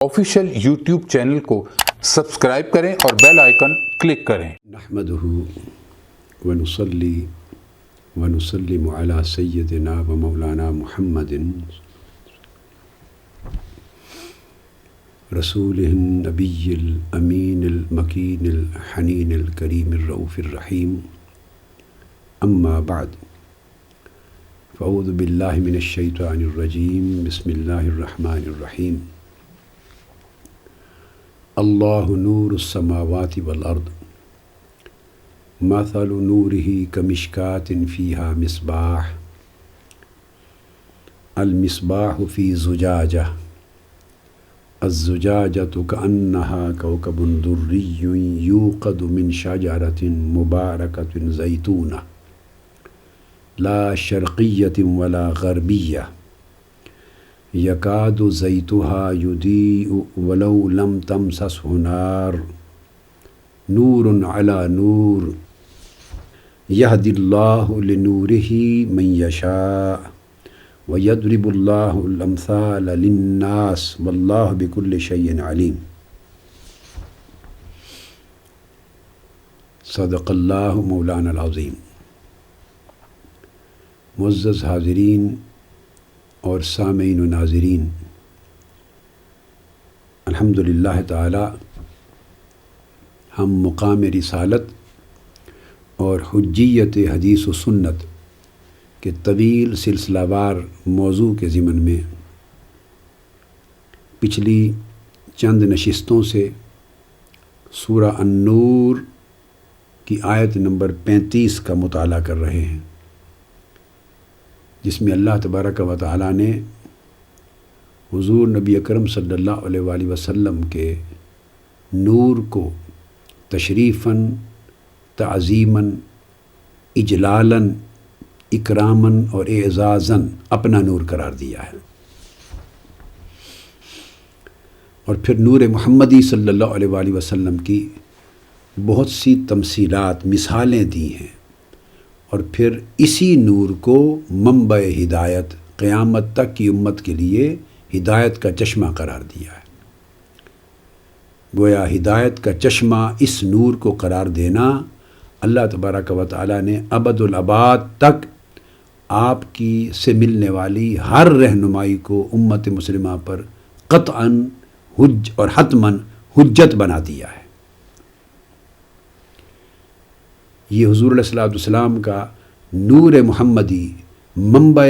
Official YouTube channel کو subscribe کریں اور بیل آئیکن کلک کریں۔ نحمدہ ونصلی ونسلم علی سیدنا و مولانا محمد رسولہ النبی الامین المکین الحنین الکریم الرؤوف الرحیم، اما بعد فاعوذ باللہ من الشیطان الرجیم، بسم اللہ الرحمن الرحیم۔ اللہ نور السماوات والارض مثل نورہ کمشکاۃ فیہا مصباح المصباح فی زجاجہ الزجاجۃ کأنہا کوکب دری یوقد من شجرۃ مبارکۃ زیتونہ لا شرقیۃ ولا غربیہ یکاد زیتها یضیء ولو لم تمسسہ نار نور علی نور یہدی اللہ لنورہ من یشاء ویضرب اللہ الامثال للناس واللہ بکل شیء علیم۔ صدق اللہ مولانا العظیم۔ معزز حاضرین اور سامعین و ناظرین، الحمدللہ تعالی ہم مقام رسالت اور حجیت حدیث و سنت کے طویل سلسلہ وار موضوع کے ضمن میں پچھلی چند نشستوں سے سورہ النور کی آیت نمبر 35 کا مطالعہ کر رہے ہیں، جس میں اللہ تبارک و تعالیٰ نے حضور نبی اکرم صلی اللہ علیہ وآلہ وسلم کے نور کو تشریفاً، تعظیماً، اجلالاً، اکراماً اور اعزازاً اپنا نور قرار دیا ہے، اور پھر نور محمدی صلی اللہ علیہ وآلہ وسلم کی بہت سی تمثیلات، مثالیں دی ہیں، اور پھر اسی نور کو منبع ہدایت، قیامت تک کی امت کے لیے ہدایت کا چشمہ قرار دیا ہے۔ گویا ہدایت کا چشمہ اس نور کو قرار دینا اللہ تبارک و تعالیٰ نے ابد الاباد تک آپ کی سے ملنے والی ہر رہنمائی کو امت مسلمہ پر قطعاً حج اور حتماً حجت بنا دیا ہے۔ یہ حضور علیہ الصلوۃ والسلام کا نور محمدی منبع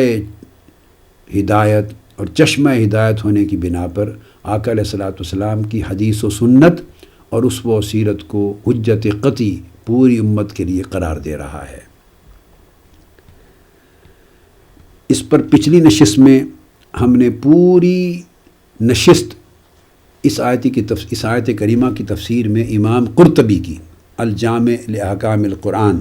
ہدایت اور چشمہ ہدایت ہونے کی بنا پر آقا علیہ الصلوۃ والسلام کی حدیث و سنت اور اسوہ و سیرت کو حجت قطعی پوری امت کے لیے قرار دے رہا ہے۔ اس پر پچھلی نشست میں ہم نے پوری نشست اس آیت کریمہ کی تفسیر میں امام قرطبی کی الجامع لأحکام القرآن،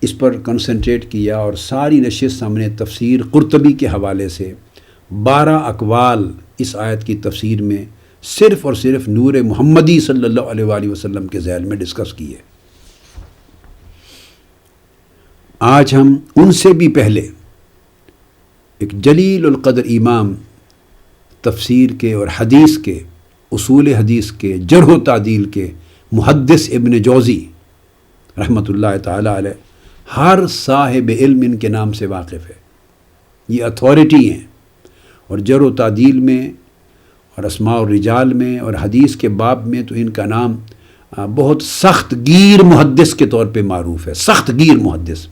اس پر کنسنٹریٹ کیا، اور ساری نشست ہم نے تفسیر قرطبی کے حوالے سے 12 اقوال اس آیت کی تفسیر میں صرف اور صرف نور محمدی صلی اللہ علیہ وآلہ وسلم کے ذیل میں ڈسکس کیے۔ آج ہم ان سے بھی پہلے ایک جلیل القدر امام تفسیر کے اور حدیث کے، اصول حدیث کے، جرح و تعدیل کے محدث ابن جوزی رحمۃ اللہ تعالی علیہ، ہر صاحب علم ان کے نام سے واقف ہے، یہ اتھارٹی ہیں، اور جرح و تعدیل میں اور اسماء الرجال میں اور حدیث کے باب میں تو ان کا نام بہت سخت گیر محدث کے طور پہ معروف ہے، سخت گیر محدث،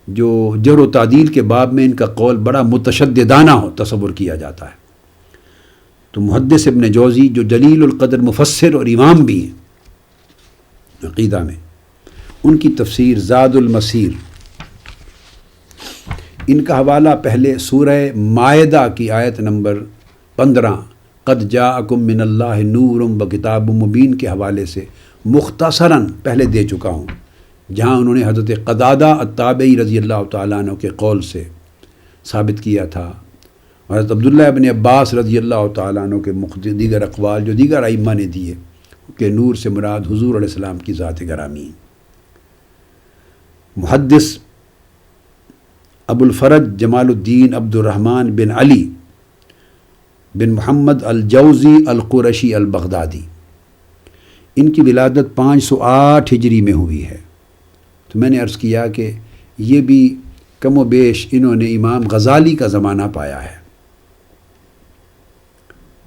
جو جرح و تعدیل کے باب میں ان کا قول بڑا متشددانہ تصور کیا جاتا ہے۔ تو محدث ابن جوزی جو جلیل القدر مفسر اور امام بھی ہیں عقیدہ میں، ان کی تفسیر زاد المسیر، ان کا حوالہ پہلے سورہ مائدہ کی آیت نمبر 15 قد جاءکم من اللہ نور و کتاب مبین کے حوالے سے مختصراً پہلے دے چکا ہوں، جہاں انہوں نے حضرت قتادہ التابعی رضی اللہ تعالیٰ عنہ کے قول سے ثابت کیا تھا، اور حضرت عبداللہ ابن عباس رضی اللہ تعالیٰ عنہ کے دیگر اقوال جو دیگر ائمہ نے دیے کہ نور سے مراد حضور علیہ السلام کی ذات گرامی۔ محدث ابو الفرج جمال الدین عبد الرحمن بن علی بن محمد الجوزی القرشی البغدادی، ان کی ولادت 508 ہجری میں ہوئی ہے۔ تو میں نے عرض کیا کہ یہ بھی کم و بیش انہوں نے امام غزالی کا زمانہ پایا ہے۔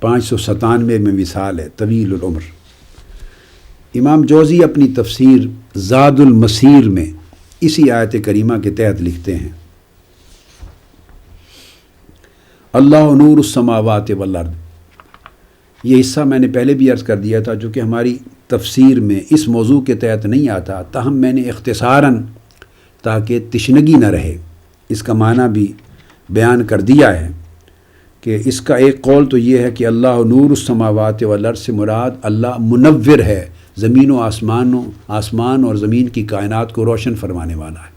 597 میں وصال ہے، طویل العمر۔ امام جوزی اپنی تفسیر زاد المسیر میں اسی آیت کریمہ کے تحت لکھتے ہیں، اللہ نور السماوات والارض۔ یہ حصہ میں نے پہلے بھی عرض کر دیا تھا، جو کہ ہماری تفسیر میں اس موضوع کے تحت نہیں آتا، تاہم میں نے اختصاراً تاکہ تشنگی نہ رہے اس کا معنی بھی بیان کر دیا ہے کہ اس کا ایک قول تو یہ ہے کہ اللہ نور السماوات والارض سے مراد اللہ منور ہے، زمین و آسمان اور زمین کی کائنات کو روشن فرمانے والا ہے،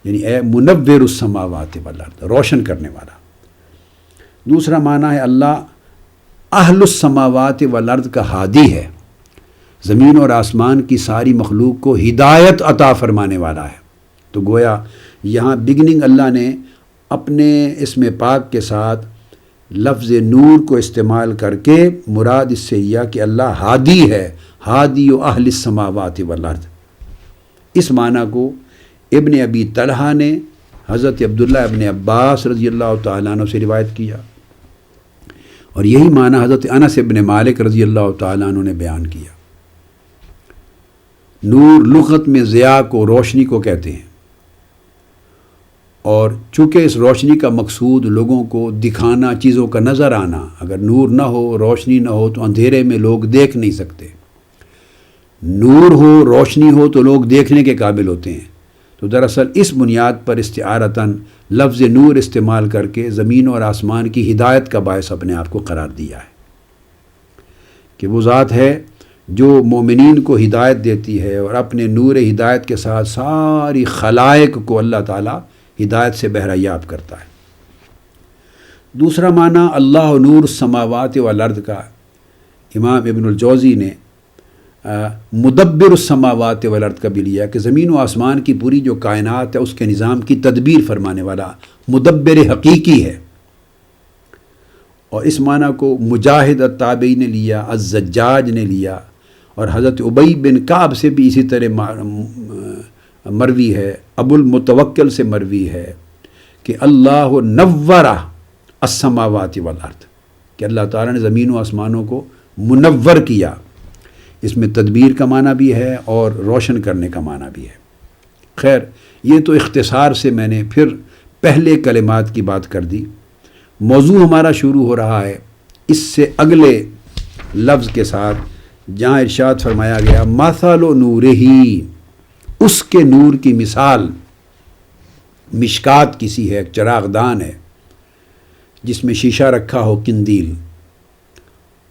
یعنی اے منور السماوات والارض، روشن کرنے والا۔ دوسرا معنی ہے اللہ اہل السماوات والارض کا ہادی ہے، زمین اور آسمان کی ساری مخلوق کو ہدایت عطا فرمانے والا ہے۔ تو گویا یہاں بگننگ اللہ نے اپنے اسم پاک کے ساتھ لفظ نور کو استعمال کر کے مراد اس سے یہ کہ اللہ ہادی ہے، ہادی و اہل السماوات والارض۔ اس معنی کو ابن ابی طلحہ نے حضرت عبداللہ ابن عباس رضی اللہ تعالیٰ عنہ سے روایت کیا، اور یہی معنی حضرت انس ابن مالک رضی اللہ تعالیٰ عنہ نے بیان کیا۔ نور لغت میں ضیاء کو، روشنی کو کہتے ہیں، اور چونکہ اس روشنی کا مقصود لوگوں کو دکھانا، چیزوں کا نظر آنا، اگر نور نہ ہو، روشنی نہ ہو تو اندھیرے میں لوگ دیکھ نہیں سکتے، نور ہو، روشنی ہو تو لوگ دیکھنے کے قابل ہوتے ہیں۔ تو دراصل اس بنیاد پر استعارتاً لفظ نور استعمال کر کے زمین اور آسمان کی ہدایت کا باعث اپنے آپ کو قرار دیا ہے کہ وہ ذات ہے جو مومنین کو ہدایت دیتی ہے، اور اپنے نور ہدایت کے ساتھ ساری خلائق کو اللہ تعالیٰ ہدایت سے بہرایاب کرتا ہے۔ دوسرا معنی اللہ نور السماوات والارض کا امام ابن الجوزی نے مدبر السماوات والارض کا بھی لیا کہ زمین و آسمان کی پوری جو کائنات ہے اس کے نظام کی تدبیر فرمانے والا مدبر حقیقی ہے۔ اور اس معنی کو مجاہد التابعی نے لیا، الزجاج نے لیا، اور حضرت ابی بن کعب سے بھی اسی طرح مروی ہے، ابو المتوکل سے مروی ہے کہ اللہ نور السماوات والارض، کہ اللہ تعالیٰ نے زمین و آسمانوں کو منور کیا۔ اس میں تدبیر کا معنی بھی ہے اور روشن کرنے کا معنی بھی ہے۔ خیر، یہ تو اختصار سے میں نے پھر پہلے کلمات کی بات کر دی۔ موضوع ہمارا شروع ہو رہا ہے اس سے اگلے لفظ کے ساتھ، جہاں ارشاد فرمایا گیا مثل نورہ، اس کے نور کی مثال مشکات کسی ہے، ایک چراغ دان ہے جس میں شیشہ رکھا ہو، قندیل،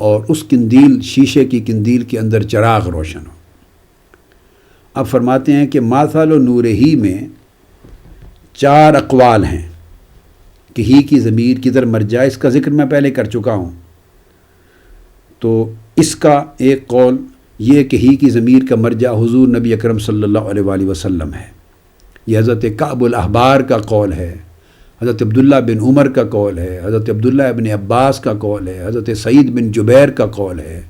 اور اس قندیل، شیشے کی قندیل کے اندر چراغ روشن ہو۔ اب فرماتے ہیں کہ مثل نورہ میں 4 اقوال ہیں کہ ہی کی ضمیر کدھر مرجع، اس کا ذکر میں پہلے کر چکا ہوں۔ تو اس کا ایک قول یہ کہ ہی کی ضمیر کا مرجع حضور نبی اکرم صلی اللہ علیہ وآلہ وسلم ہے، یہ حضرت کعب الاحبار کا قول ہے، حضرت عبداللہ بن عمر کا قول ہے، حضرت عبداللہ ابن عباس کا قول ہے، حضرت سعید بن جبیر کا قول ہے،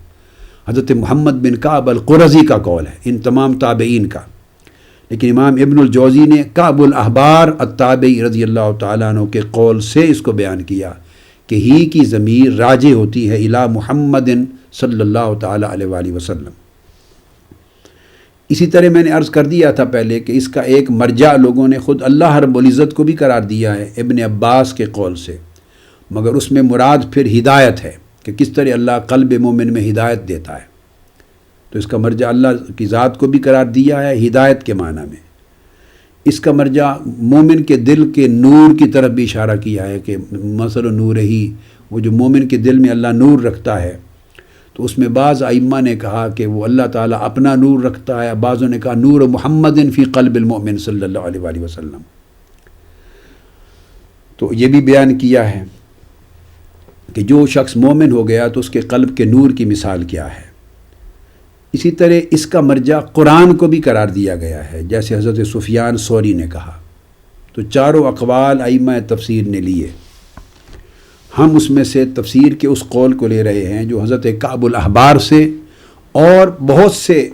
حضرت محمد بن کعب القرظی کا قول ہے، ان تمام تابعین کا۔ لیکن امام ابن الجوزی نے کعب الاحبار التابعی رضی اللہ تعالیٰ عنہ کے قول سے اس کو بیان کیا کہ ہی کی ضمیر راجع ہوتی ہے الی محمد صلی اللہ تعالیٰ علیہ وآلہ وسلم۔ اسی طرح میں نے عرض کر دیا تھا پہلے کہ اس کا ایک مرجع لوگوں نے خود اللہ رب العزت کو بھی قرار دیا ہے ابن عباس کے قول سے، مگر اس میں مراد پھر ہدایت ہے کہ کس طرح اللہ قلب مومن میں ہدایت دیتا ہے، تو اس کا مرجع اللہ کی ذات کو بھی قرار دیا ہے ہدایت کے معنی میں۔ اس کا مرجع مومن کے دل کے نور کی طرف بھی اشارہ کیا ہے کہ مثل نورہ، وہ جو مومن کے دل میں اللہ نور رکھتا ہے، تو اس میں بعض ائمہ نے کہا کہ وہ اللہ تعالیٰ اپنا نور رکھتا ہے، بعضوں نے کہا نور محمد فی قلب المؤمن صلی اللہ علیہ وآلہ وسلم۔ تو یہ بھی بیان کیا ہے کہ جو شخص مومن ہو گیا تو اس کے قلب کے نور کی مثال کیا ہے۔ اسی طرح اس کا مرجع قرآن کو بھی قرار دیا گیا ہے، جیسے حضرت سفیان ثوری نے کہا۔ تو چاروں اقوال ائمہ تفسیر نے لیے، ہم اس میں سے تفسیر کے اس قول کو لے رہے ہیں جو حضرت کعب الاحبار سے اور بہت سے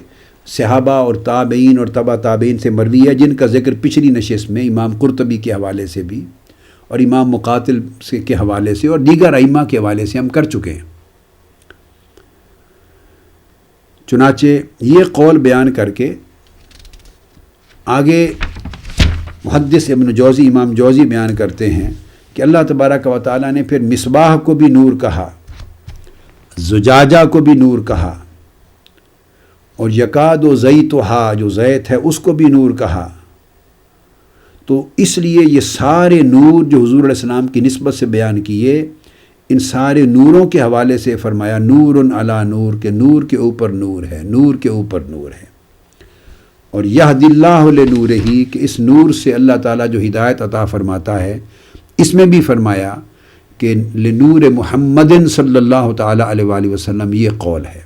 صحابہ اور تابعین اور تبع تابعین سے مروی ہے، جن کا ذکر پچھلی نشست میں امام قرطبی کے حوالے سے بھی اور امام مقاتل کے حوالے سے اور دیگر ائمہ کے حوالے سے ہم کر چکے ہیں۔ چنانچہ یہ قول بیان کر کے آگے محدث ابن جوزی امام جوزی بیان کرتے ہیں کہ اللہ تبارک و تعالیٰ نے پھر مصباح کو بھی نور کہا، زجاجہ کو بھی نور کہا، اور یکاد و زیتھا جو زیت ہے اس کو بھی نور کہا۔ تو اس لیے یہ سارے نور جو حضور علیہ السلام کی نسبت سے بیان کیے، ان سارے نوروں کے حوالے سے فرمایا نور علی نور، کہ نور کے اوپر نور ہے، نور کے اوپر نور ہے۔ اور یہد اللہ لنورہ، کہ اس نور سے اللہ تعالیٰ جو ہدایت عطا فرماتا ہے، اس میں بھی فرمایا کہ لنور محمد صلی اللہ تعالیٰ علیہ وآلہ وسلم، یہ قول ہے۔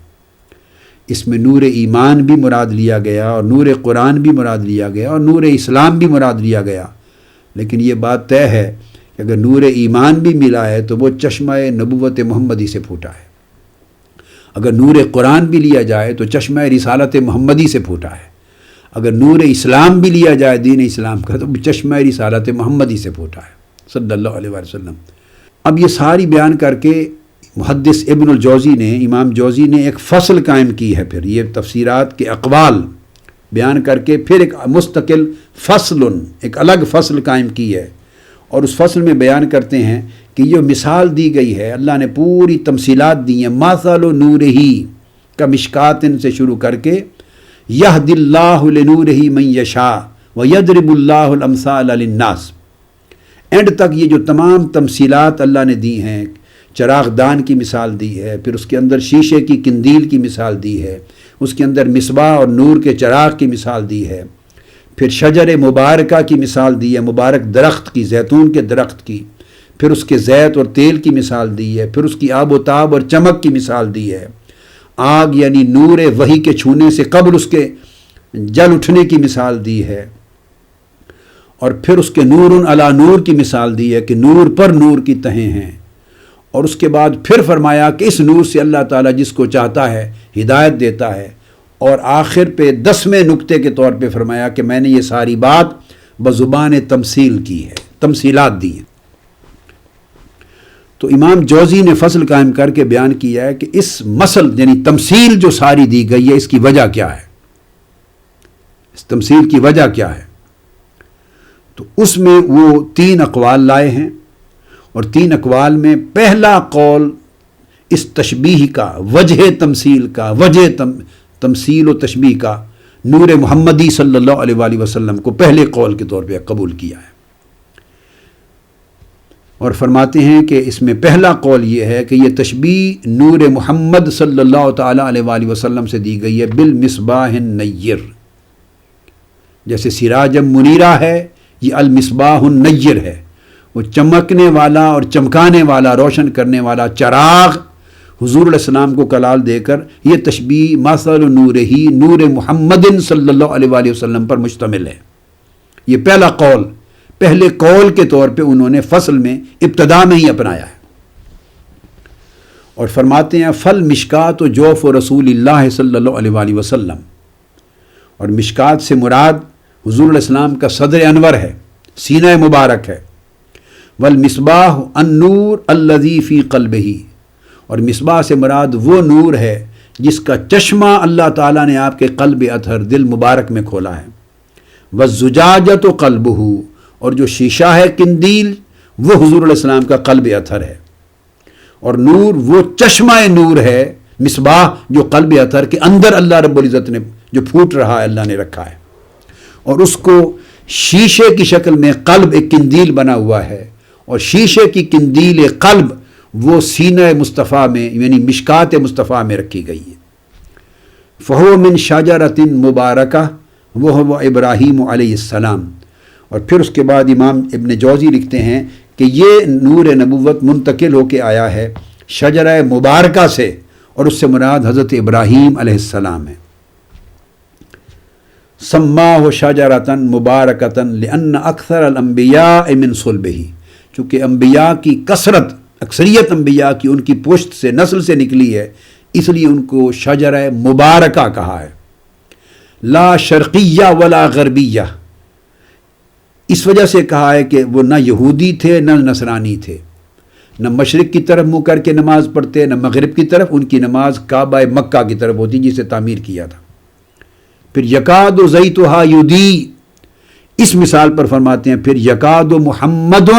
اس میں نور ایمان بھی مراد لیا گیا اور نور قرآن بھی مراد لیا گیا اور نور اسلام بھی مراد لیا گیا، لیکن یہ بات طے ہے کہ اگر نور ایمان بھی ملا ہے تو وہ چشمہ نبوت محمدی سے پھوٹا ہے، اگر نور قرآن بھی لیا جائے تو چشمہ رسالت محمدی سے پھوٹا ہے، اگر نور اسلام بھی لیا جائے دین اسلام کا تو چشمہ رسالت محمدی سے پھوٹا ہے صلی اللہ علیہ وسلم۔ اب یہ ساری بیان کر کے محدث ابن الجوزی نے، امام جوزی نے ایک فصل قائم کی ہے، پھر یہ تفسیرات کے اقوال بیان کر کے پھر ایک مستقل فصل، ایک الگ فصل قائم کی ہے، اور اس فصل میں بیان کرتے ہیں کہ یہ مثال دی گئی ہے، اللہ نے پوری تمثیلات دی ہیں، مثل نورہ کا مشکاتن سے شروع کر کے یہد اللہ لنورہ من یشاء ویضرب اللہ الامثال للناس، اینڈ تک یہ جو تمام تمثیلات اللہ نے دی ہیں، چراغ دان کی مثال دی ہے، پھر اس کے اندر شیشے کی قندیل کی مثال دی ہے، اس کے اندر مصباح اور نور کے چراغ کی مثال دی ہے، پھر شجر مبارکہ کی مثال دی ہے، مبارک درخت کی، زیتون کے درخت کی، پھر اس کے زیت اور تیل کی مثال دی ہے، پھر اس کی آب و تاب اور چمک کی مثال دی ہے، آگ یعنی نور وحی کے چھونے سے قبل اس کے جل اٹھنے کی مثال دی ہے، اور پھر اس کے نور علی نور کی مثال دی ہے کہ نور پر نور کی تہیں ہیں، اور اس کے بعد پھر فرمایا کہ اس نور سے اللہ تعالیٰ جس کو چاہتا ہے ہدایت دیتا ہے، اور آخر پہ 10ویں نقطے کے طور پہ فرمایا کہ میں نے یہ ساری بات بزبان تمثیل کی ہے، تمثیلات دی ہیں۔ تو امام جوزی نے فصل قائم کر کے بیان کیا ہے کہ اس مثل یعنی تمثیل جو ساری دی گئی ہے، اس کی وجہ کیا ہے، اس تمثیل کی وجہ کیا ہے۔ تو اس میں وہ 3 اقوال لائے ہیں، اور 3 اقوال میں پہلا قول اس تشبیہ کا، وجہ تمثیل کا، وجہ تمثیل و تشبیہ کا، نور محمدی صلی اللہ علیہ وآلہ وسلم کو پہلے قول کے طور پہ قبول کیا ہے، اور فرماتے ہیں کہ اس میں پہلا قول یہ ہے کہ یہ تشبیہ نور محمد صلی اللہ تعالیٰ علیہ وآلہ وسلم سے دی گئی ہے بالمصباح النیر، جیسے سراج منیرہ ہے، یہ المصباح النیر ہے، وہ چمکنے والا اور چمکانے والا، روشن کرنے والا چراغ حضور علیہ السلام کو کلال دے کر یہ تشبیہ مثل نورہ نور محمد صلی اللہ علیہ وآلہ وسلم پر مشتمل ہے۔ یہ پہلا قول، پہلے قول کے طور پہ انہوں نے فصل میں ابتدا میں ہی اپنایا ہے، اور فرماتے ہیں فل مشکات و جوف و رسول اللہ صلی اللہ علیہ وآلہ وسلم، اور مشکات سے مراد حضور علیہ السلام کا صدر انور ہے، سینہ مبارک ہے، والمصباح النور الذی فی قلبہ، اور مصباح سے مراد وہ نور ہے جس کا چشمہ اللہ تعالیٰ نے آپ کے قلب اطہر، دل مبارک میں کھولا ہے، والزجاجۃ قلبہ، اور جو شیشہ ہے قندیل وہ حضور علیہ السلام کا قلب اطہر ہے، اور نور وہ چشمہ نور ہے، مصباح جو قلب اطہر کے اندر اللہ رب العزت نے جو پھوٹ رہا ہے، اللہ نے رکھا ہے، اور اس کو شیشے کی شکل میں قلب ایک قندیل بنا ہوا ہے، اور شیشے کی قندیل قلب وہ سینہ مصطفیٰ میں یعنی مشکات مصطفیٰ میں رکھی گئی ہے۔ فہو من شجرۃ مبارکہ وہو ابراہیم علیہ السلام، اور پھر اس کے بعد امام ابن جوزی لکھتے ہیں کہ یہ نور نبوت منتقل ہو کے آیا ہے شجرہ مبارکہ سے، اور اس سے مراد حضرت ابراہیم علیہ السلام ہے۔ سماہ شجرۃ مبارکۃ لأن اکثر الانبیاء من صلبہ، چونکہ انبیاء کی کثرت اکثریت انبیاء کی ان کی پشت سے نسل سے نکلی ہے، اس لیے ان کو شجرہ مبارکہ کہا ہے، لا شرقیہ ولا غربیہ، اس وجہ سے کہا ہے کہ وہ نہ یہودی تھے نہ نصرانی تھے، نہ مشرق کی طرف منہ کر کے نماز پڑھتے نہ مغرب کی طرف، ان کی نماز کعبہ مکہ کی طرف ہوتی جسے تعمیر کیا تھا۔ پھر یکاد زیتھا یدی، اس مثال پر فرماتے ہیں پھر یکاد محمد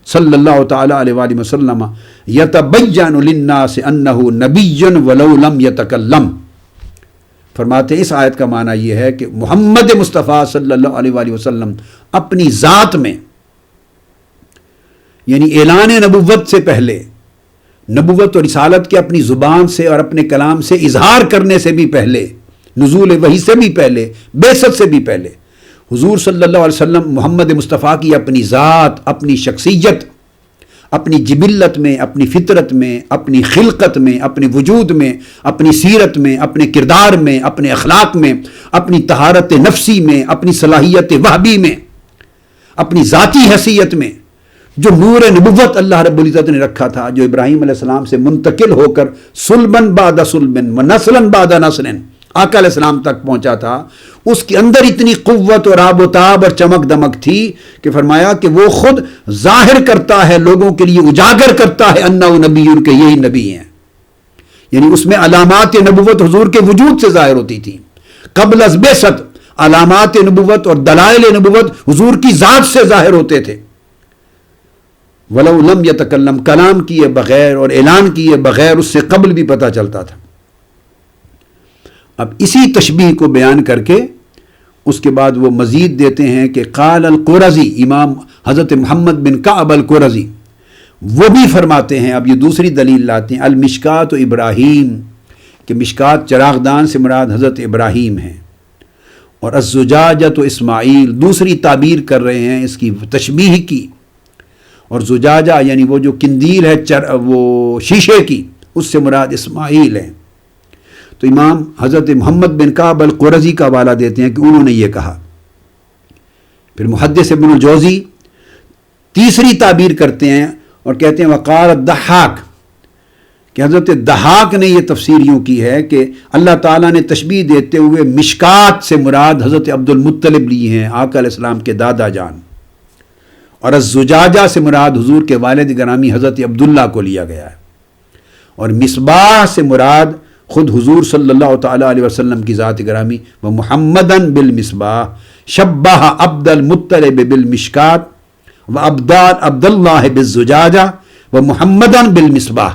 صلی اللہ تعالی علیہ وآلہ وسلم یتبین للناس انہ نبی ولو لم یتکلم، فرماتے ہیں اس آیت کا معنی یہ ہے کہ محمد مصطفیٰ صلی اللہ علیہ وآلہ وسلم اپنی ذات میں، یعنی اعلان نبوت سے پہلے، نبوت اور رسالت کے اپنی زبان سے اور اپنے کلام سے اظہار کرنے سے بھی پہلے، نزول وحی سے بھی پہلے، بعثت سے بھی پہلے، حضور صلی اللہ علیہ وسلم محمد مصطفیٰ کی اپنی ذات، اپنی شخصیت، اپنی جبلت میں، اپنی فطرت میں، اپنی خلقت میں، اپنے وجود میں، اپنی سیرت میں، اپنے کردار میں، اپنے اخلاق میں، اپنی طہارت نفسی میں، اپنی صلاحیت وہبی میں، اپنی ذاتی حیثیت میں، جو نور نبوت اللہ رب العزت نے رکھا تھا، جو ابراہیم علیہ السلام سے منتقل ہو کر سلبن بعد سلبن و نسلن بعد نسلن آقا علیہ السلام تک پہنچا تھا، اس کے اندر اتنی قوت اور آب و تاب اور چمک دمک تھی کہ فرمایا کہ وہ خود ظاہر کرتا ہے، لوگوں کے لیے اجاگر کرتا ہے انہ نبی، ان کے یہی نبی ہیں، یعنی اس میں علامات نبوت حضور کے وجود سے ظاہر ہوتی تھی۔ قبل از بعثت علامات نبوت اور دلائل نبوت حضور کی ذات سے ظاہر ہوتے تھے، ولو لم یتکلم، کلام کیے بغیر اور اعلان کیے بغیر اس سے قبل بھی پتہ چلتا تھا۔ اب اسی تشبیہ کو بیان کر کے اس کے بعد وہ مزید دیتے ہیں کہ قال القرظی، امام حضرت محمد بن کعب القرظی وہ بھی فرماتے ہیں، اب یہ دوسری دلیل لاتے ہیں، المشکات و ابراہیم، کہ مشکات چراغدان سے مراد حضرت ابراہیم ہیں، اور الزجاجۃ و اسماعیل، دوسری تعبیر کر رہے ہیں اس کی تشبیہ کی، اور زجاجہ یعنی وہ جو قندیل ہے وہ شیشے کی، اس سے مراد اسماعیل ہیں۔ تو امام حضرت محمد بن کعب القرظی کا حوالہ دیتے ہیں کہ انہوں نے یہ کہا۔ پھر محدث ابن الجوزی تیسری تعبیر کرتے ہیں اور کہتے ہیں وقال الضحاک، کہ حضرت ضحاک نے یہ تفسیر یوں کی ہے کہ اللہ تعالیٰ نے تشبیہ دیتے ہوئے مشکات سے مراد حضرت عبد المطلب لی ہیں، آقا علیہ السلام کے دادا جان، اور الزجاجہ سے مراد حضور کے والد گرامی حضرت عبداللہ کو لیا گیا ہے، اور مصباح سے مراد خود حضور صلی اللہ تعالی علیہ وسلم کی ذات گرامی، و محمدن بالمصباح شبہ عبد المطلب بالمشکات و عبد اللہ بالزجاجہ و محمدن بالمصباح،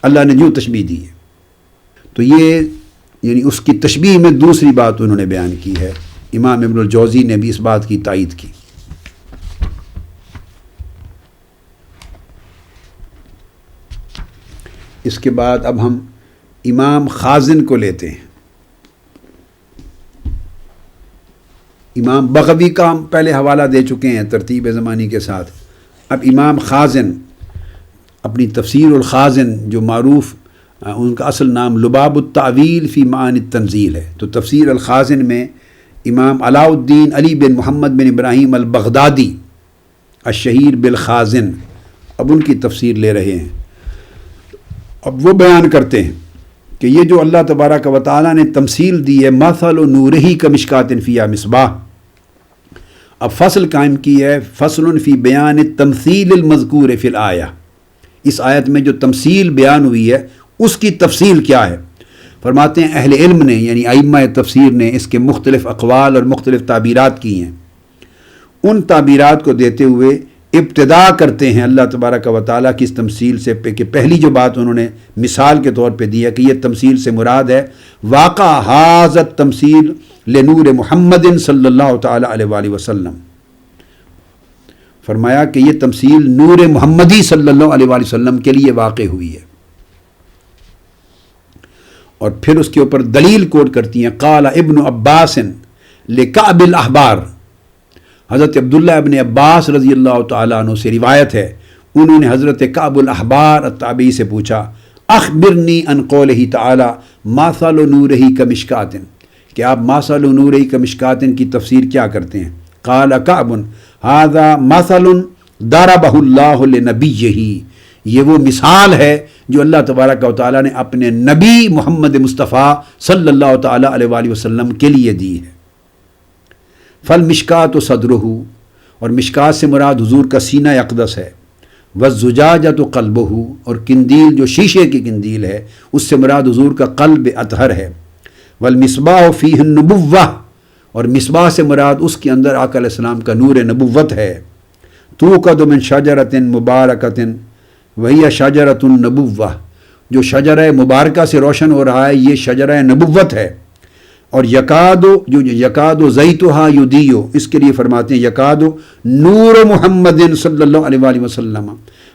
اللہ نے جو تشبیہ دی ہے۔ تو یہ یعنی اس کی تشبیہ میں دوسری بات انہوں نے بیان کی ہے، امام ابن الجوزی نے بھی اس بات کی تائید کی۔ اس کے بعد اب ہم امام خازن کو لیتے ہیں۔ امام بغوی کا ہم پہلے حوالہ دے چکے ہیں ترتیب زمانی کے ساتھ، اب امام خازن اپنی تفسیر الخازن جو معروف، ان کا اصل نام لباب التعویل فی معانی التنزیل ہے، تو تفسیر الخازن میں امام علاء الدین علی بن محمد بن ابراہیم البغدادی الشہیر بالخازن، اب ان کی تفسیر لے رہے ہیں۔ اب وہ بیان کرتے ہیں کہ یہ جو اللہ تبارک و تعالیٰ نے تمثیل دی ہے، مثل نورہ کمشکات فیہا مصباح، اب فصل قائم کی ہے، فصل فی بیان التمثیل المذکور فی الآیہ، اس آیت میں جو تمثیل بیان ہوئی ہے اس کی تفصیل کیا ہے؟ فرماتے ہیں اہل علم نے یعنی ائمہ تفسیر نے اس کے مختلف اقوال اور مختلف تعبیرات کی ہیں، ان تعبیرات کو دیتے ہوئے ابتدا کرتے ہیں اللہ تبارک و تعالیٰ کی اس تمثیل سے کہ پہلی جو بات انہوں نے مثال کے طور پہ دی ہے کہ یہ تمثیل سے مراد ہے واقع حاضت تمثیل لنور محمد صلی اللہ تعالیٰ علیہ وآلہ وسلم، فرمایا کہ یہ تمثیل نور محمدی صلی اللہ علیہ وآلہ وسلم کے لیے واقع ہوئی ہے، اور پھر اس کے اوپر دلیل کوٹ کرتی ہیں قال ابن عباس لکعب الاحبار، حضرت عبداللہ ابن عباس رضی اللہ تعالیٰ عنہ سے روایت ہے، انہوں نے حضرت کعب الاحبار التابعی سے پوچھا اخبرنی عن قولہ تعالی مثل نورہ کمشکات، کہ آپ مثل نورہ کمشکات کی تفسیر کیا کرتے ہیں؟ قال کعب ھذا مثل ضربہ اللہ لنبیہ، یہ وہ مثال ہے جو اللہ تبارک و تعالیٰ نے اپنے نبی محمد مصطفیٰ صلی اللہ تعالیٰ علیہ وآلہ وسلم کے لیے دی ہے۔ فالمشکات صدرہ، اور مشکات سے مراد حضور کا سینہ اقدس ہے، والزجاجۃ قلبہ، اور قندیل جو شیشے کی قندیل ہے اس سے مراد حضور کا قلب اطہر ہے، والمصباح فیہ النبوہ، اور مصباح سے مراد اس کے اندر آقا علیہ السلام کا نور نبوت ہے، توقد من شجرۃ مبارکۃ وہی شجرۃ النبوہ، جو شجرہ مبارکہ سے روشن ہو رہا ہے یہ شجرہ نبوت ہے، اور یکاد زیتھا یضیء، اس کے لیے فرماتے ہیں یکاد نور محمد صلی اللہ علیہ وآلہ وسلم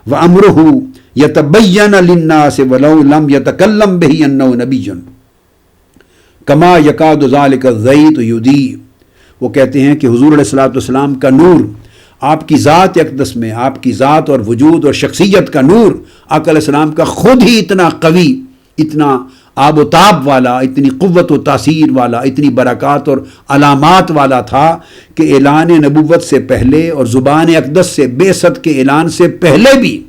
وامرہ یتبین للناس ولو لم یتکلم بہ انہ نبی کما یکاد ذلک الزیت یضیء۔ وہ کہتے ہیں کہ حضور علیہ الصلوۃ والسلام کا نور، آپ کی ذات اقدس میں آپ کی ذات اور وجود اور شخصیت کا نور آقا علیہ السلام کا خود ہی اتنا قوی، اتنا آب و تاب والا، اتنی قوت و تاثیر والا، اتنی برکات اور علامات والا تھا کہ اعلان نبوت سے پہلے اور زبان اقدس سے بعثت کے اعلان سے پہلے بھی،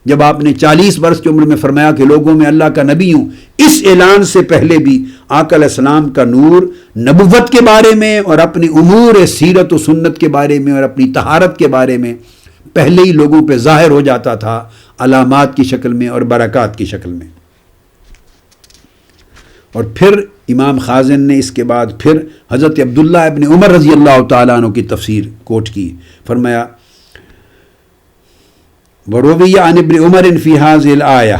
جب آپ نے 40 برس کی عمر میں فرمایا کہ لوگوں میں اللہ کا نبی ہوں، اس اعلان سے پہلے بھی آقا علیہ السلام کا نور نبوت کے بارے میں اور اپنی امور سیرت و سنت کے بارے میں اور اپنی طہارت کے بارے میں پہلے ہی لوگوں پہ ظاہر ہو جاتا تھا، علامات کی شکل میں اور برکات کی شکل میں۔ اور پھر امام خازن نے اس کے بعد پھر حضرت عبداللہ ابن عمر رضی اللہ تعالیٰ عنہ کی تفسیر کوٹ کی، فرمایا وروی عن ابن عمر فی هذه الآیہ،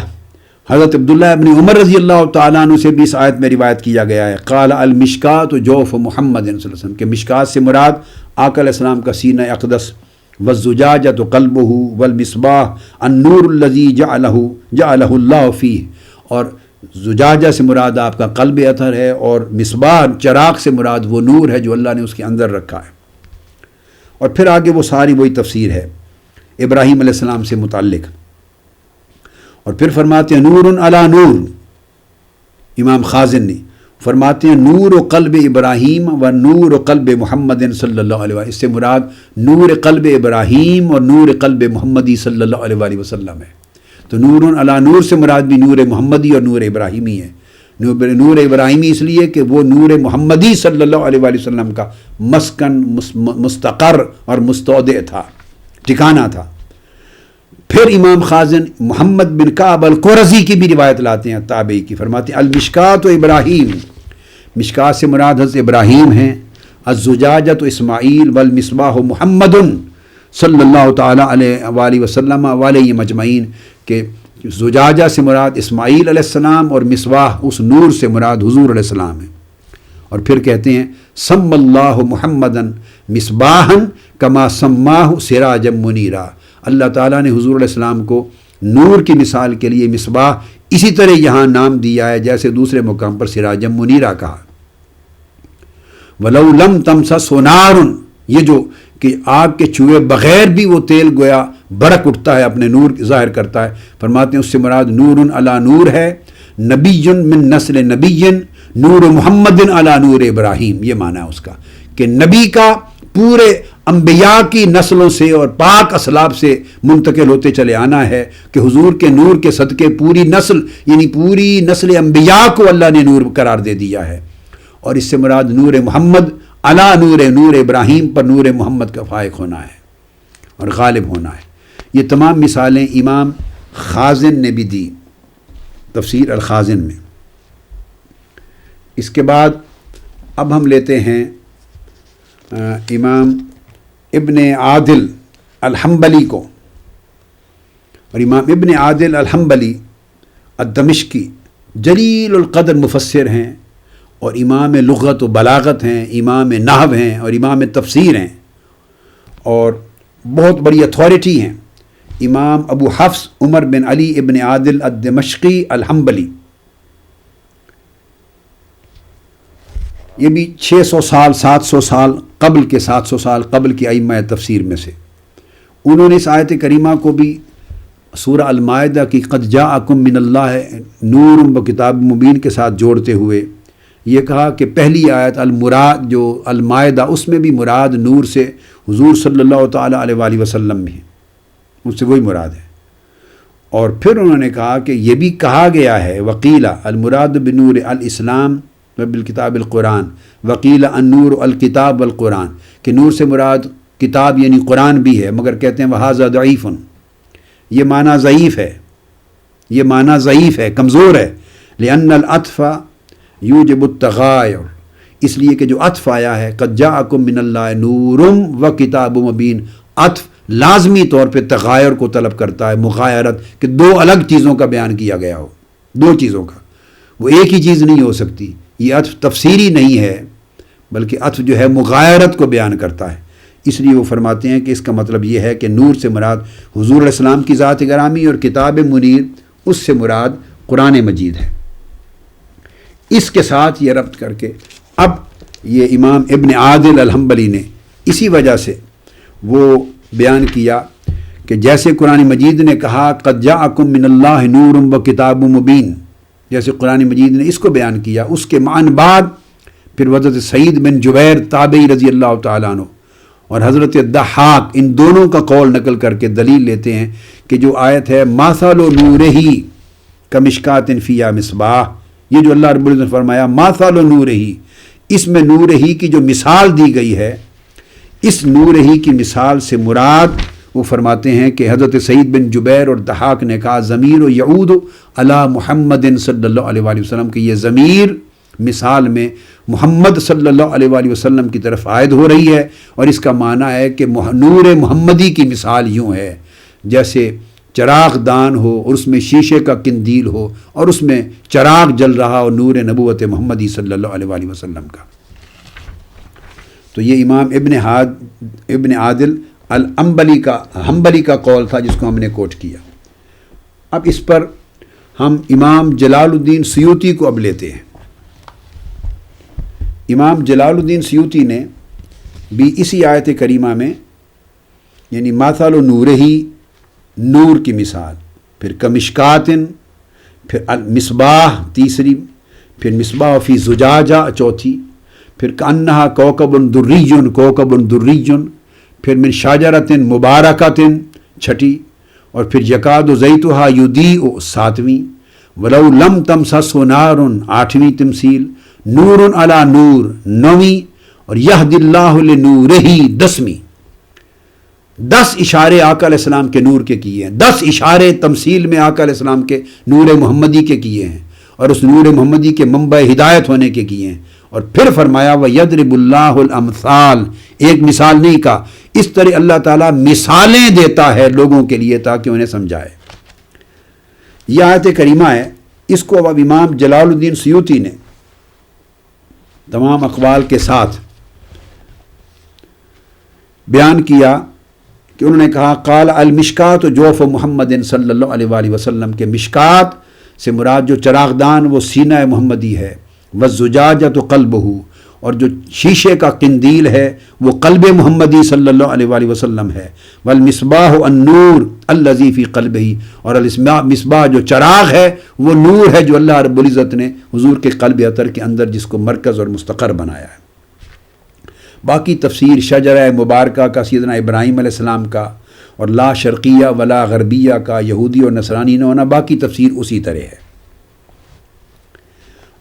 حضرت عبداللہ ابن عمر رضی اللہ تعالیٰ عنہ سے بھی اس آیت میں روایت کیا گیا ہے، قال المشکات جوف محمد صلی اللہ علیہ وسلم، کہ مشکات سے مراد آقا علیہ السلام کا سینہ اقدس، والزجاجۃ قلبہ والمصباح النور الذی جعلہ اللہ فیہ، اور زجاجہ سے مراد آپ کا قلب اطہر ہے، اور مصباح چراغ سے مراد وہ نور ہے جو اللہ نے اس کے اندر رکھا ہے۔ اور پھر آگے وہ ساری وہی تفسیر ہے ابراہیم علیہ السلام سے متعلق، اور پھر فرماتے ہیں نور علی نور، امام خازن نے فرماتے ہیں نور قلب ابراہیم و نور قلب محمد صلی اللہ علیہ وسلم، اس سے مراد نور قلب ابراہیم اور نور قلب محمدی صلی اللہ علیہ وآلہ وسلم ہے۔ تو نور علی نور سے مراد بھی نور محمدی اور نور ابراہیمی ہے۔ نور ابراہیمی اس لیے کہ وہ نور محمدی صلی اللہ علیہ وآلہ وسلم کا مسکن، مستقر اور مستودع تھا، ٹھکانہ تھا۔ پھر امام خازن محمد بن کعب القرظی کی بھی روایت لاتے ہیں تابعی کی، فرماتے ہیں المشکات و ابراہیم، مشکات سے مراد حضرت ابراہیم ہیں، الزجاجۃ اسماعیل والمصباح محمد صلی اللہ تعالیٰ علیہ وآلہ وسلم علیہ مجمعین، کہ زجاجہ سے مراد اسماعیل علیہ السلام اور مصباح اس نور سے مراد حضور علیہ السلام ہے۔ اور پھر کہتے ہیں سم اللہ محمدً مصباحً کما سماہ سراجا منیرا، اللہ تعالیٰ نے حضور علیہ السلام کو نور کی مثال کے لیے مصباح اسی طرح یہاں نام دیا ہے جیسے دوسرے مقام پر سراجا منیرا کہا۔ وَلَوْ لَمْ تَمْسَسْهُ نَارٌ، یہ جو کہ آگ کے چھوئے بغیر بھی وہ تیل گویا برق اٹھتا ہے، اپنے نور ظاہر کرتا ہے، فرماتے ہیں اس سے مراد نور علی نور ہے، نبی من نسل نبی نور محمد علی نور ابراہیم، یہ معنی ہے اس کا کہ نبی کا پورے انبیاء کی نسلوں سے اور پاک اسلاف سے منتقل ہوتے چلے آنا ہے کہ حضور کے نور کے صدقے پوری نسل یعنی پوری نسل انبیاء کو اللہ نے نور قرار دے دیا ہے، اور اس سے مراد نور محمد علی نور ابراہیم پر نور محمد کا فائق ہونا ہے اور غالب ہونا ہے۔ یہ تمام مثالیں امام خازن نے بھی دی تفسیر الخازن میں۔ اس کے بعد اب ہم لیتے ہیں امام ابن عادل الحنبلی کو، اور امام ابن عادل الحنبلی الدمشقی جلیل القدر مفسر ہیں، اور امام لغت و بلاغت ہیں، امام نحو ہیں، اور امام تفسیر ہیں، اور بہت بڑی اتھارٹی ہیں۔ امام ابو حفص عمر بن علی ابن عادل الدمشقی الحنبلی، یہ بھی 600 سال 700 سال قبل کے 700 سال قبل کی ائمہ تفسیر میں سے، انہوں نے اس آیت کریمہ کو بھی سورہ المائدہ کی قد جاءکم من اللہ نور و کتاب مبین کے ساتھ جوڑتے ہوئے یہ کہا کہ پہلی آیت المراد جو المائدہ اس میں بھی مراد نور سے حضور صلی اللہ تعالیٰ علیہ وآلہ وسلم میں ہے، ان سے وہی مراد ہے، اور پھر انہوں نے کہا کہ یہ بھی کہا گیا ہے وقیلا المراد بنور الاسلام بالکتاب القرآن وقیلا النور الکتاب والقرآن، کہ نور سے مراد کتاب یعنی قرآن بھی ہے، مگر کہتے ہیں وہذا ضعیف، یہ معنی ضعیف ہے، یہ معنی ضعیف ہے، کمزور ہے، لأن العطف یوجب التغایر، اس لیے کہ جو عطف آیا ہے قد جاءکم من اللہ نور و کتاب مبین، عطف لازمی طور پہ تغایر کو طلب کرتا ہے، مغایرت، کہ دو الگ چیزوں کا بیان کیا گیا ہو، دو چیزوں کا، وہ ایک ہی چیز نہیں ہو سکتی، یہ عطف تفسیری نہیں ہے بلکہ عطف جو ہے مغایرت کو بیان کرتا ہے، اس لیے وہ فرماتے ہیں کہ اس کا مطلب یہ ہے کہ نور سے مراد حضور علیہ السلام کی ذات گرامی اور کتاب منیر اس سے مراد قرآن مجید ہے۔ اس کے ساتھ یہ ربط کر کے اب یہ امام ابن عادل الحنبلی نے اسی وجہ سے وہ بیان کیا کہ جیسے قرآن مجید نے کہا قد جاءکم من اللہ نور و کتاب مبین، جیسے قرآن مجید نے اس کو بیان کیا، اس کے معنی بعد پھر حضرت سعید بن جبیر تابعی رضی اللہ تعالیٰ عنہ اور حضرت الضحاک ان دونوں کا قول نقل کر کے دلیل لیتے ہیں کہ جو آیت ہے ماثل نورہ کمشکات فیہا مصباح، یہ جو اللہ رب العزت نے فرمایا ماثل نورہ، اس میں نورہ کی جو مثال دی گئی ہے، اس نورہ کی مثال سے مراد وہ فرماتے ہیں کہ حضرت سعید بن جبیر اور ضحاک نے کہا ضمیر یعود علی محمد صلی اللہ علیہ وآلہ وسلم، کہ یہ ضمیر مثال میں محمد صلی اللہ علیہ وآلہ وسلم کی طرف عائد ہو رہی ہے، اور اس کا معنی ہے کہ نور محمدی کی مثال یوں ہے جیسے چراغ دان ہو اور اس میں شیشے کا قندیل ہو اور اس میں چراغ جل رہا ہو نور نبوت محمدی صلی اللہ علیہ وآلہ وسلم کا۔ تو یہ امام ابن عادل الحنبلی کا قول تھا جس کو ہم نے کوٹ کیا۔ اب اس پر ہم امام جلال الدین سیوطی کو اب لیتے ہیں۔ امام جلال الدین سیوطی نے بھی اسی آیت کریمہ میں یعنی ماثل نورہ نور کی مثال، پھر کمشکاتن، پھر المصباح تیسری، پھر مصباح فی زجاجہ چوتھی، پھر کانہا کوکب دری کوکب دری، پھر من شاجرۃ مبارکۃ چھٹی، اور پھر یکاد زیتھا یضیء ساتویں، ولو لم تمسسہ نار آٹھویں تمثیل، نور علی نور نویں، اور یہدی اللہ لنورہ دسویں۔ 10 اشارے آقا علیہ السلام کے نور کے کیے ہیں، 10 اشارے تمثیل میں آقا علیہ السلام کے نور محمدی کے کیے ہیں اور اس نور محمدی کے منبع ہدایت ہونے کے کیے ہیں، اور پھر فرمایا وَيَضْرِبُ اللَّهُ الْأَمْثَالَ، ایک مثال نہیں کہا، اس طرح اللہ تعالیٰ مثالیں دیتا ہے لوگوں کے لیے تاکہ انہیں سمجھائے۔ یہ آیت کریمہ ہے، اس کو اب امام جلال الدین سیوطی نے تمام اقوال کے ساتھ بیان کیا کہ انہوں نے کہا قال المشکات جوف محمد صلی اللہ علیہ وآلہ وسلم، کے مشکات سے مراد جو چراغدان وہ سینہ محمدی ہے، والزجاجۃ قلبہ، اور جو شیشے کا قندیل ہے وہ قلب محمدی صلی اللہ علیہ وآلہ وسلم ہے، والمصباح النور الذی فی قلبہ، اور مصباح جو چراغ ہے وہ نور ہے جو اللہ رب العزت نے حضور کے قلب اطہر کے اندر جس کو مرکز اور مستقر بنایا ہے۔ باقی تفسیر شجرہ مبارکہ کا سیدنا ابراہیم علیہ السلام کا، اور لا شرقیہ ولا غربیہ کا یہودی اور نصرانی نہ ہونا، باقی تفسیر اسی طرح ہے۔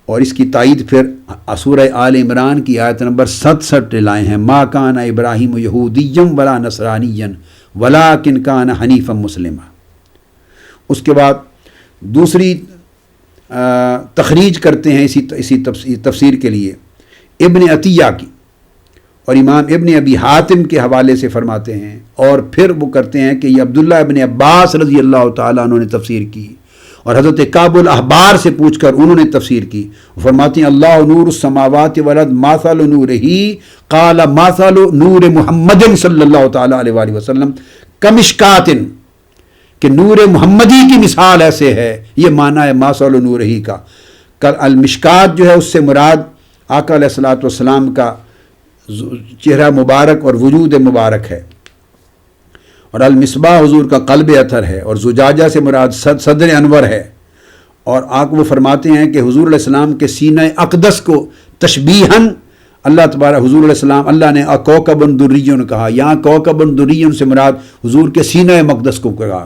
اور اس کی تائید پھر سورہ آل عمران کی آیت نمبر 67 لائے ہیں، ما کان ابراہیم یہودیا ولا نصرانیا ولکن کان حنیفا مسلما۔ اس کے بعد دوسری تخریج کرتے ہیں اسی تفسیر کے لیے ابن عطیہ کی، اور امام ابن ابی حاتم کے حوالے سے فرماتے ہیں، اور پھر وہ کرتے ہیں کہ یہ عبداللہ ابن عباس رضی اللہ تعالیٰ عنہ نے تفسیر کی، اور حضرت کعب الاحبار سے پوچھ کر انہوں نے تفسیر کی۔ فرماتے ہیں اللہ نور السماوات والارض ماثل نورہ قال ماثل نور محمد صلی اللہ تعالیٰ علیہ وآلہ وسلم کمشکات، کہ نور محمدی کی مثال ایسے ہے، یہ معنی ہے ماثل نورہ کا۔ المشکات جو ہے اس سے مراد آقا علیہ الصلوۃ والسلام کا چہرہ مبارک اور وجود مبارک ہے، اور المصباح حضور کا قلب اطہر ہے، اور زجاجہ سے مراد صدر انور ہے، اور وہ فرماتے ہیں کہ حضور علیہ السلام کے سینہ اقدس کو تشبیہاً اللہ تبارک حضور علیہ السلام اللہ نے کوکب دری کہا، یہاں کوکب دری سے مراد حضور کے سینہ مقدس کو کہا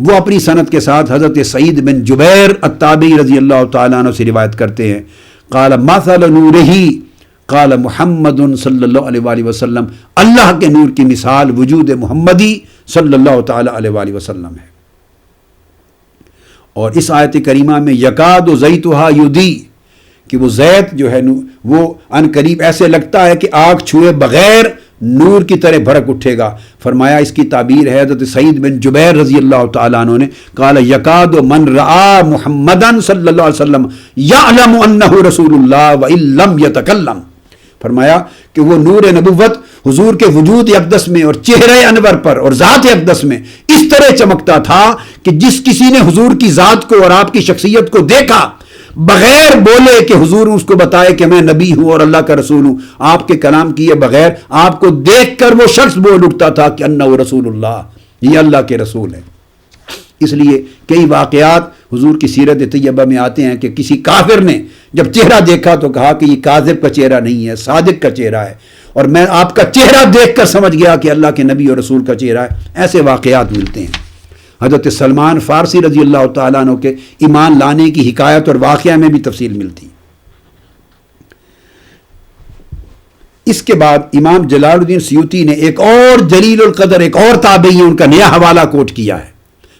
وہ اپنی سند کے ساتھ حضرت سعید بن جبیر التابعی رضی اللہ تعالیٰ عنہ سے روایت کرتے ہیں، قال مثل نورہ قال محمد صلی اللہ علیہ وآلہ وسلم، اللہ کے نور کی مثال وجود محمدی صلی اللہ تعالیٰ علیہ وآلہ وسلم ہے۔ اور اس آیت کریمہ میں یکاد زیتھا یضیء، کہ وہ زیت جو ہے وہ ان قریب ایسے لگتا ہے کہ آگ چھوئے بغیر نور کی طرح بھڑک اٹھے گا۔ فرمایا اس کی تعبیر ہے حضرت سعید بن جبیر رضی اللہ تعالیٰ عنہ نے، قال یکاد من رعا محمدا صلی اللہ علیہ وسلم یعلم انہ رسول اللہ وان لم یتکلم۔ فرمایا کہ وہ نور نبوت حضور کے وجود اقدس میں اور چہرہ انور پر اور ذات اقدس میں اس طرح چمکتا تھا کہ جس کسی نے حضور کی ذات کو اور آپ کی شخصیت کو دیکھا بغیر بولے کہ حضور اس کو بتائے کہ میں نبی ہوں اور اللہ کا رسول ہوں، آپ کے کلام کیے بغیر آپ کو دیکھ کر وہ شخص بول اٹھتا تھا کہ انہ رسول اللہ، یہ اللہ کے رسول ہے۔ اس لیے کئی واقعات حضور کی سیرت طیبہ میں آتے ہیں کہ کسی کافر نے جب چہرہ دیکھا تو کہا کہ یہ کاذب کا چہرہ نہیں ہے، صادق کا چہرہ ہے، اور میں آپ کا چہرہ دیکھ کر سمجھ گیا کہ اللہ کے نبی اور رسول کا چہرہ ہے۔ ایسے واقعات ملتے ہیں۔ حضرت سلمان فارسی رضی اللہ تعالیٰ عنہ کے ایمان لانے کی حکایت اور واقعہ میں بھی تفصیل ملتی۔ اس کے بعد امام جلال الدین سیوطی نے ایک اور جلیل القدر، ایک اور تابعی، ان کا نیا حوالہ کوٹ کیا ہے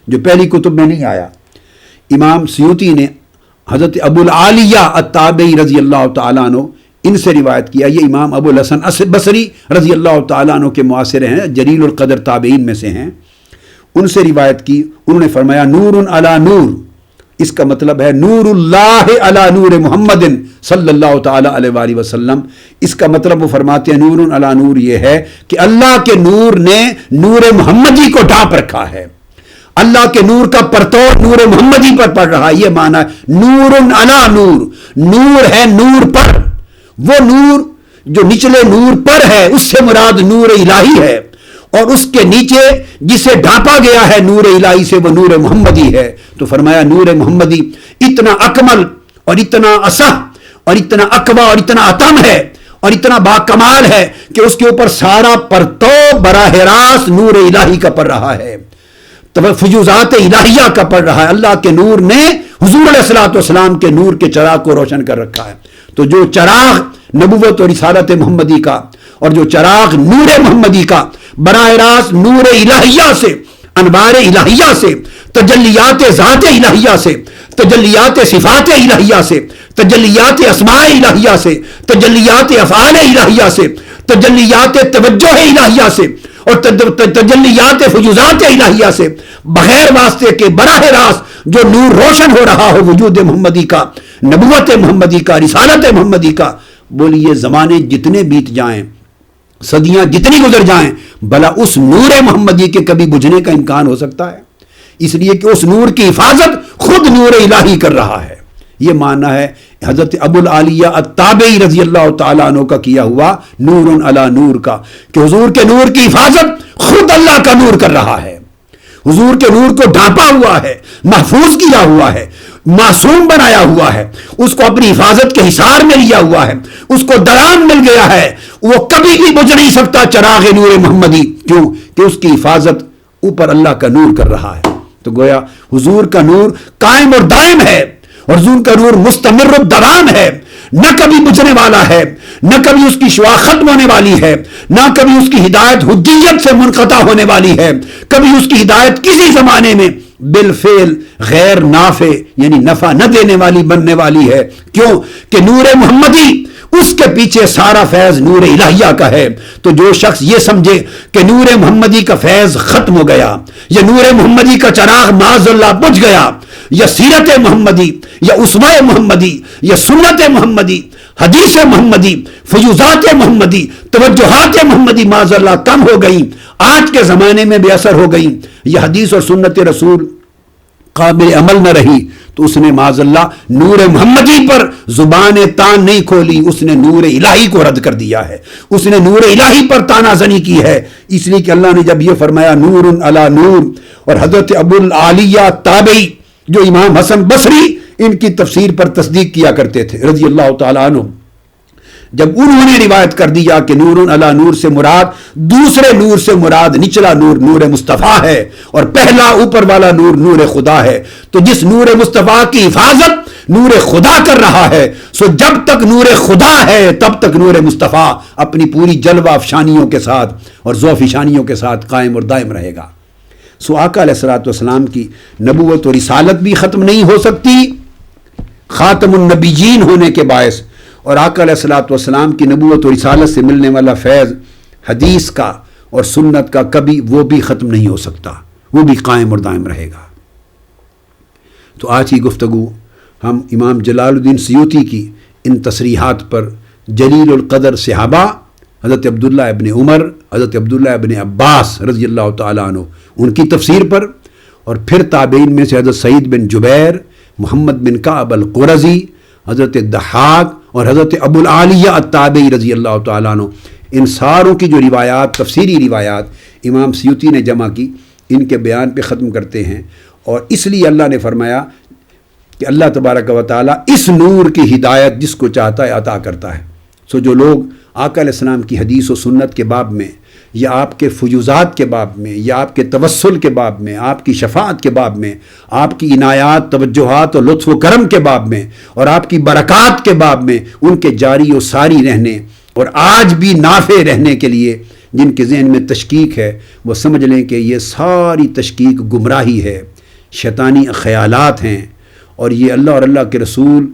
جو پہلی کتب میں نہیں آیا۔ امام سیوطی نے حضرت ابو العالیہ التابعی رضی اللہ تعالیٰ عنہ ان سے روایت کیا، یہ امام ابو الحسن بصری رضی اللہ تعالیٰ عنہ کے معاصر ہیں، جلیل القدر تابعین میں سے ہیں۔ ان سے روایت کی، انہوں نے فرمایا نور علی نور، اس کا مطلب ہے نور اللہ علی نور محمد صلی اللہ تعالیٰ علیہ وآلہ وسلم۔ اس کا مطلب وہ فرماتے ہیں نور علی نور یہ ہے کہ اللہ کے نور نے نور محمدی کو ڈھانپ رکھا ہے، اللہ کے نور کا پرتو نور محمدی پر پڑ رہا ہے، یہ معنی ہے نور علی نور، نور ہے نور پر، وہ نور جو نچلے نور پر ہے اس سے مراد نور الہی ہے، اور اس کے نیچے جسے ڈھانپا گیا ہے نور الہی سے وہ نور محمدی ہے۔ تو فرمایا نور محمدی اتنا اکمل اور اتنا اصح اور اتنا اقوی اور اتنا اتم ہے اور اتنا باکمال ہے کہ اس کے اوپر سارا پرتو براہ راست نور الہی کا پڑ رہا ہے، فیوزات الہیہ کا پڑ رہا ہے۔ اللہ کے نور نے حضور علیہ الصلوۃ والسلام کے نور کے چراغ کو روشن کر رکھا ہے۔ تو جو چراغ نبوت اور رسالت محمدی کا اور جو چراغ نور محمدی کا براہ راست نور الہیہ سے، انوار الہیہ سے، تجلیات ذات الہیہ سے، تجلیات صفات الہیہ سے، تجلیات اسماء الہیہ سے، تجلیات افعال الہیہ سے، تجلیات توجہ الہیہ سے اور تجلیات فیوزات الہیہ سے بغیر واسطے کے براہ راست جو نور روشن ہو رہا ہو وجود محمدی کا، نبوت محمدی کا، رسالت محمدی کا، بولیے زمانے جتنے بیت جائیں، صدیاں جتنی گزر جائیں، بھلا اس نور محمدی کے کبھی بجھنے کا امکان ہو سکتا ہے؟ اس لیے کہ اس نور کی حفاظت خود نور الہی کر رہا ہے۔ یہ معنی ہے حضرت ابو العالیہ التابعی رضی اللہ تعالیٰ عنہ کا کیا ہوا نور علی نور کا، کہ حضور کے نور کی حفاظت خود اللہ کا نور کر رہا ہے، حضور کے نور کو ڈھانپا ہوا ہے، محفوظ کیا ہوا ہے، معصوم بنایا ہوا ہے، اس کو اپنی حفاظت کے حصار میں لیا ہوا ہے، اس کو درام مل گیا ہے، وہ کبھی بھی بجھ نہیں سکتا چراغ نور محمدی، کیوں کہ اس کی حفاظت اوپر اللہ کا نور کر رہا ہے۔ تو گویا حضور کا نور قائم اور دائم ہے، اور حضور کا نور مستمر الدوام ہے، نہ کبھی بجھنے والا ہے، نہ کبھی اس کی شعاع ختم ہونے والی ہے، نہ کبھی اس کی ہدایت حجیت سے منقطع ہونے والی ہے، کبھی اس کی ہدایت کسی زمانے میں بالفعل غیر نافع یعنی نفع نہ دینے والی بننے والی ہے۔ کیوں کہ نور محمدی اس کے پیچھے سارا فیض نور الہیہ کا ہے۔ تو جو شخص یہ سمجھے کہ نور محمدی کا فیض ختم ہو گیا، یا نور محمدی کا چراغ معاذ اللہ بجھ گیا، یا سیرت محمدی یا اسوہ محمدی یا سنت محمدی، حدیث محمدی، فیوزات محمدی، توجہات محمدی معاذ اللہ کم ہو گئی، آج کے زمانے میں بے اثر ہو گئی، یہ حدیث اور سنت رسول قابل عمل نہ رہی، تو اس نے معاذ اللہ نور محمدی پر زبان تان نہیں کھولی، اس نے نور الہی کو رد کر دیا ہے، اس نے نور الہی پر تانا زنی کی ہے۔ اس لیے کہ اللہ نے جب یہ فرمایا نور علی نور، اور حضرت ابو العالیہ تابعی جو امام حسن بصری ان کی تفسیر پر تصدیق کیا کرتے تھے رضی اللہ تعالیٰ عنہ، جب انہوں نے روایت کر دیا کہ نور علی نور سے مراد دوسرے نور سے مراد نچلا نور نور مصطفیٰ ہے اور پہلا اوپر والا نور نور خدا ہے، تو جس نور مصطفیٰ کی حفاظت نور خدا کر رہا ہے، سو جب تک نور خدا ہے تب تک نور مصطفیٰ اپنی پوری جلوہ افشانیوں کے ساتھ اور ذوف افشانیوں کے ساتھ قائم اور دائم رہے گا۔ سو آقا علیہ الصلوۃ والسلام کی نبوت و رسالت بھی ختم نہیں ہو سکتی خاتم النبیین ہونے کے باعث، اور آقا علیہ الصلوۃ والسلام کی نبوت و رسالت سے ملنے والا فیض حدیث کا اور سنت کا کبھی وہ بھی ختم نہیں ہو سکتا، وہ بھی قائم اور دائم رہے گا۔ تو آج کی گفتگو ہم امام جلال الدین سیوطی کی ان تصریحات پر جلیل القدر صحابہ حضرت عبداللہ ابن عمر، حضرت عبداللہ ابن عباس رضی اللہ تعالیٰ عنہ ان کی تفسیر پر، اور پھر تابعین میں سے حضرت سعید بن جبیر، محمد بن کعب القرظی، حضرت الضحاک اور حضرت ابو العالیہ التابعی رضی اللہ تعالیٰ عنہ، ان ساروں کی جو روایات تفسیری روایات امام سیوطی نے جمع کی، ان کے بیان پہ ختم کرتے ہیں۔ اور اس لیے اللہ نے فرمایا کہ اللہ تبارک و تعالیٰ اس نور کی ہدایت جس کو چاہتا ہے عطا کرتا ہے۔ سو جو لوگ آقا علیہ السلام کی حدیث و سنت کے باب میں یا آپ کے فیوزات کے باب میں یا آپ کے توسل کے باب میں، آپ کی شفاعت کے باب میں، آپ کی عنایات، توجہات اور لطف و کرم کے باب میں اور آپ کی برکات کے باب میں ان کے جاری و ساری رہنے اور آج بھی نافع رہنے کے لیے جن کے ذہن میں تشکیک ہے، وہ سمجھ لیں کہ یہ ساری تشکیک گمراہی ہے، شیطانی خیالات ہیں، اور یہ اللہ اور اللہ کے رسول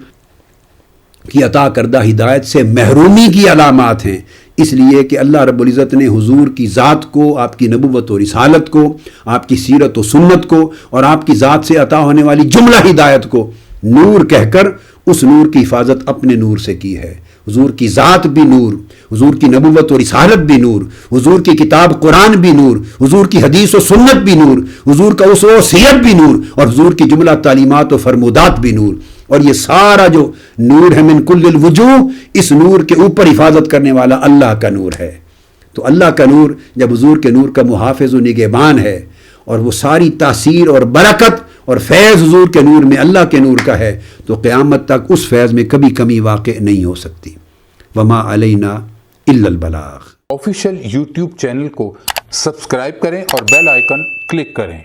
کی عطا کردہ ہدایت سے محرومی کی علامات ہیں۔ اس لیے کہ اللہ رب العزت نے حضور کی ذات کو، آپ کی نبوت و رسالت کو، آپ کی سیرت و سنت کو اور آپ کی ذات سے عطا ہونے والی جملہ ہدایت کو نور کہہ کر اس نور کی حفاظت اپنے نور سے کی ہے۔ حضور کی ذات بھی نور، حضور کی نبوت و رسالت بھی نور، حضور کی کتاب قرآن بھی نور، حضور کی حدیث و سنت بھی نور، حضور کا اسوہ و سیرت بھی نور، اور حضور کی جملہ تعلیمات و فرمودات بھی نور۔ اور یہ سارا جو نور ہے من کل الوجوہ، اس نور کے اوپر حفاظت کرنے والا اللہ کا نور ہے۔ تو اللہ کا نور جب حضور کے نور کا محافظ و نگہبان ہے، اور وہ ساری تاثیر اور برکت اور فیض حضور کے نور میں اللہ کے نور کا ہے، تو قیامت تک اس فیض میں کبھی کمی واقع نہیں ہو سکتی۔ وما علینا الا البلاغ۔ آفیشیل یوٹیوب چینل کو سبسکرائب کریں اور بیل آئیکن کلک کریں۔